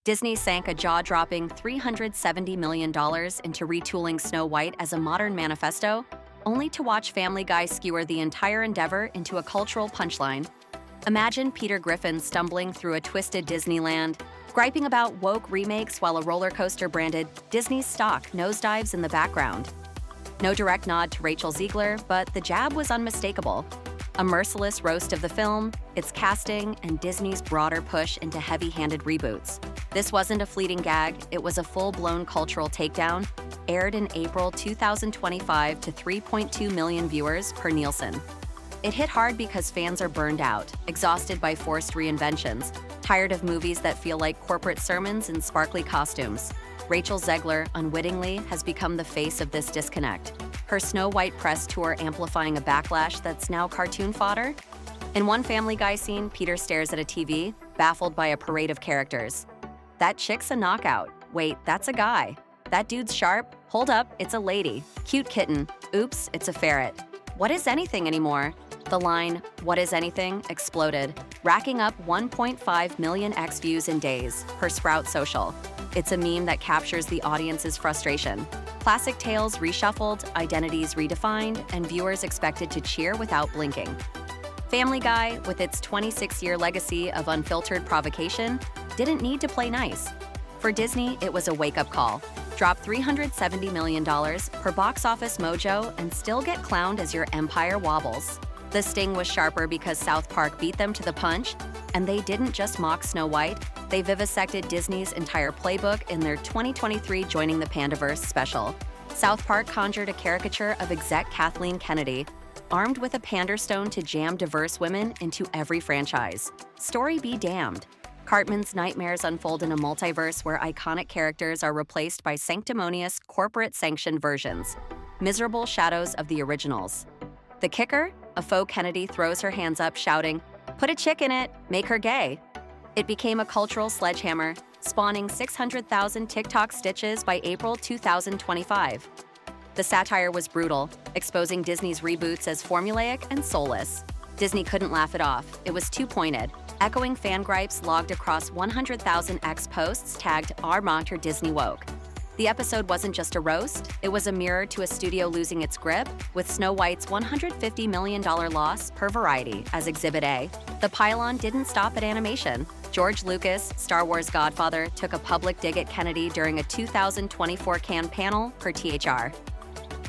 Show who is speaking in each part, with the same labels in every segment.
Speaker 1: Disney sank a jaw-dropping $370 million into retooling Snow White as a modern manifesto, only to watch Family Guy skewer the entire endeavor into a cultural punchline. Imagine Peter Griffin stumbling through a twisted Disneyland, griping about woke remakes while a roller coaster branded Disney's stock nosedives in the background. No direct nod to Rachel Zegler, but the jab was unmistakable. A merciless roast of the film, its casting, and Disney's broader push into heavy-handed reboots. This wasn't a fleeting gag, it was a full-blown cultural takedown, aired in April 2025 to 3.2 million viewers per Nielsen. It hit hard because fans are burned out, exhausted by forced reinventions, tired of movies that feel like corporate sermons in sparkly costumes. Rachel Zegler, unwittingly, has become the face of this disconnect. Her Snow White press tour amplifying a backlash that's now cartoon fodder. In one Family Guy scene, Peter stares at a TV, baffled by a parade of characters. That chick's a knockout. Wait, that's a guy. That dude's sharp. Hold up, it's a lady. Cute kitten. Oops, it's a ferret. What is anything anymore? The line, "What is anything?" exploded, racking up 1.5 million X views in days, per Sprout Social. It's a meme that captures the audience's frustration. Classic tales reshuffled, identities redefined, and viewers expected to cheer without blinking. Family Guy, with its 26-year legacy of unfiltered provocation, didn't need to play nice. For Disney, it was a wake-up call. Drop $370 million per Box Office Mojo and still get clowned as your empire wobbles. The sting was sharper because South Park beat them to the punch, and they didn't just mock Snow White, they vivisected Disney's entire playbook in their 2023 Joining the Pandaverse special. South Park conjured a caricature of exec Kathleen Kennedy, armed with a panderstone to jam diverse women into every franchise. Story be damned. Cartman's nightmares unfold in a multiverse where iconic characters are replaced by sanctimonious, corporate-sanctioned versions, miserable shadows of the originals. The kicker? A faux Kennedy throws her hands up shouting, "Put a chick in it, make her gay." It became a cultural sledgehammer, spawning 600,000 TikTok stitches by April 2025. The satire was brutal, exposing Disney's reboots as formulaic and soulless. Disney couldn't laugh it off. It was too pointed, echoing fan gripes logged across 100,000 X posts tagged "r-monter Disney woke." The episode wasn't just a roast, it was a mirror to a studio losing its grip, with Snow White's $150 million loss per Variety as Exhibit A. The pile-on didn't stop at animation. George Lucas, Star Wars godfather, took a public dig at Kennedy during a 2024 Cannes panel per THR.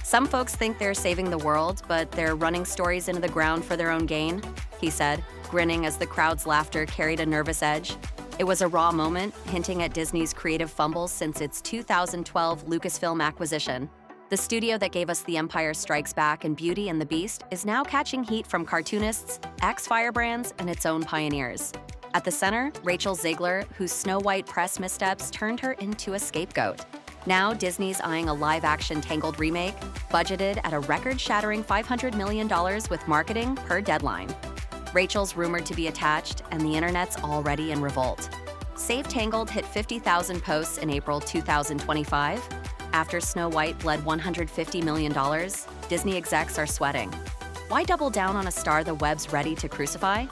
Speaker 1: "Some folks think they're saving the world, but they're running stories into the ground for their own gain," he said, grinning as the crowd's laughter carried a nervous edge. It was a raw moment, hinting at Disney's creative fumbles since its 2012 Lucasfilm acquisition. The studio that gave us The Empire Strikes Back and Beauty and the Beast is now catching heat from cartoonists, ex-firebrands, and its own pioneers. At the center, Rachel Zegler, whose Snow White press missteps turned her into a scapegoat. Now, Disney's eyeing a live-action Tangled remake, budgeted at a record-shattering $500 million with marketing per deadline. Rachel's rumored to be attached, and the internet's already in revolt. Save Tangled hit 50,000 posts in April 2025. After Snow White bled $150 million, Disney execs are sweating. Why double down on a star the web's ready to crucify?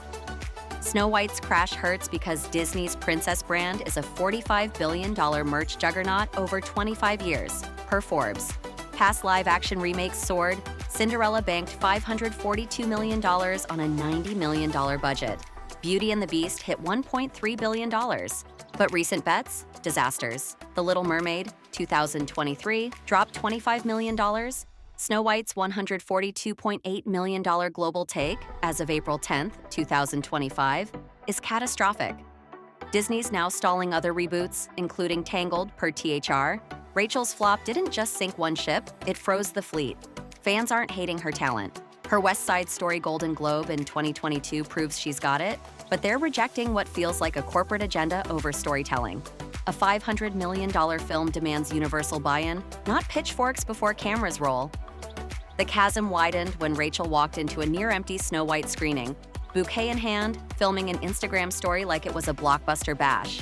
Speaker 1: Snow White's crash hurts because Disney's princess brand is a $45 billion merch juggernaut over 25 years, per Forbes. Past live-action remakes soared. Cinderella banked $542 million on a $90 million budget. Beauty and the Beast hit $1.3 billion. But recent bets? Disasters. The Little Mermaid, 2023, dropped $25 million. Snow White's $142.8 million global take, as of April 10, 2025, is catastrophic. Disney's now stalling other reboots, including Tangled per THR. Rachel's flop didn't just sink one ship, it froze the fleet. Fans aren't hating her talent. Her West Side Story Golden Globe in 2022 proves she's got it, but they're rejecting what feels like a corporate agenda over storytelling. A $500 million film demands universal buy-in, not pitchforks before cameras roll. The chasm widened when Rachel walked into a near-empty Snow White screening, bouquet in hand, filming an Instagram story like it was a blockbuster bash.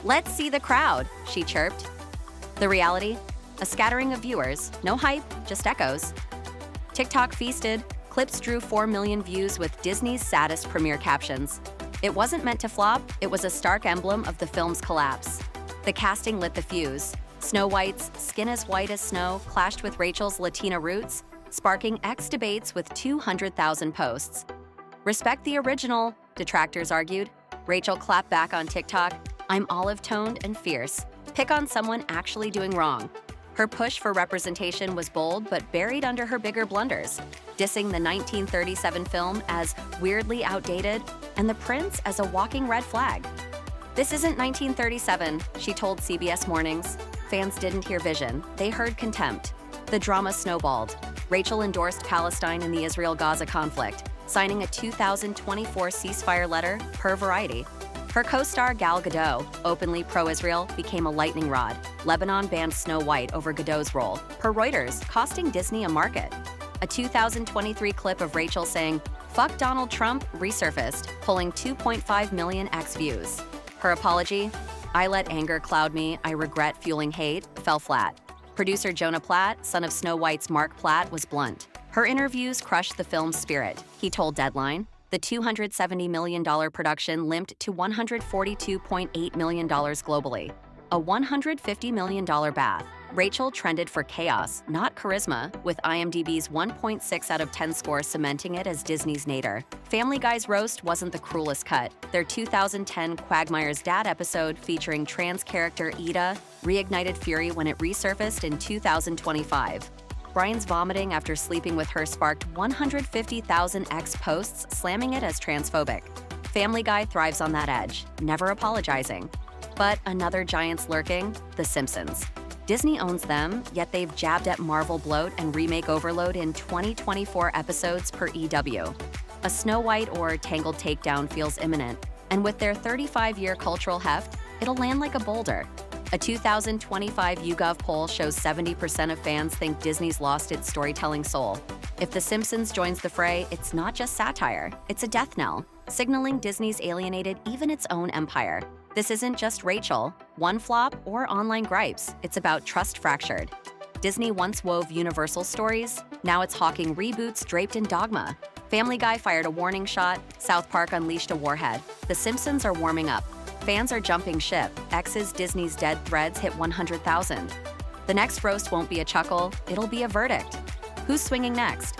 Speaker 1: "Let's see the crowd," she chirped. The reality? A scattering of viewers, no hype, just echoes. TikTok feasted, clips drew 4 million views with Disney's saddest premiere captions. It wasn't meant to flop, it was a stark emblem of the film's collapse. The casting lit the fuse. Snow White's skin as white as snow clashed with Rachel's Latina roots, sparking X debates with 200,000 posts. Respect the original, detractors argued. Rachel clapped back on TikTok, I'm olive-toned and fierce. Pick on someone actually doing wrong. Her push for representation was bold but buried under her bigger blunders, dissing the 1937 film as weirdly outdated and The Prince as a walking red flag. This isn't 1937, she told CBS Mornings. Fans didn't hear vision, they heard contempt. The drama snowballed. Rachel endorsed Palestine in the Israel-Gaza conflict, signing a 2024 ceasefire letter per Variety. Her co-star Gal Gadot, openly pro-Israel, became a lightning rod. Lebanon banned Snow White over Gadot's role, per Reuters, costing Disney a market. A 2023 clip of Rachel saying, "Fuck Donald Trump" resurfaced, pulling 2.5 million X views. Her apology, "I let anger cloud me, I regret fueling hate," fell flat. Producer Jonah Platt, son of Snow White's Mark Platt, was blunt. Her interviews crushed the film's spirit, he told Deadline. The $270 million production limped to $142.8 million globally, a $150 million bath. Rachel trended for chaos, not charisma, with IMDb's 1.6 out of 10 score cementing it as Disney's nadir. Family Guy's roast wasn't the cruelest cut. Their 2010 Quagmire's Dad episode featuring trans character Ida reignited fury when it resurfaced in 2025. Brian's vomiting after sleeping with her sparked 150,000 X posts slamming it as transphobic. Family Guy thrives on that edge, never apologizing. But another giant's lurking, The Simpsons. Disney owns them, yet they've jabbed at Marvel bloat and remake overload in 2024 episodes per EW. A Snow White or Tangled takedown feels imminent, and with their 35-year cultural heft, it'll land like a boulder. A 2025 YouGov poll shows 70% of fans think Disney's lost its storytelling soul. If The Simpsons joins the fray, it's not just satire, it's a death knell, signaling Disney's alienated even its own empire. This isn't just Rachel, one flop, or online gripes, it's about trust fractured. Disney once wove universal stories, now it's hawking reboots draped in dogma. Family Guy fired a warning shot, South Park unleashed a warhead. The Simpsons are warming up. Fans are jumping ship. X's Disney's Dead threads hit 100,000. The next roast won't be a chuckle, it'll be a verdict. Who's swinging next?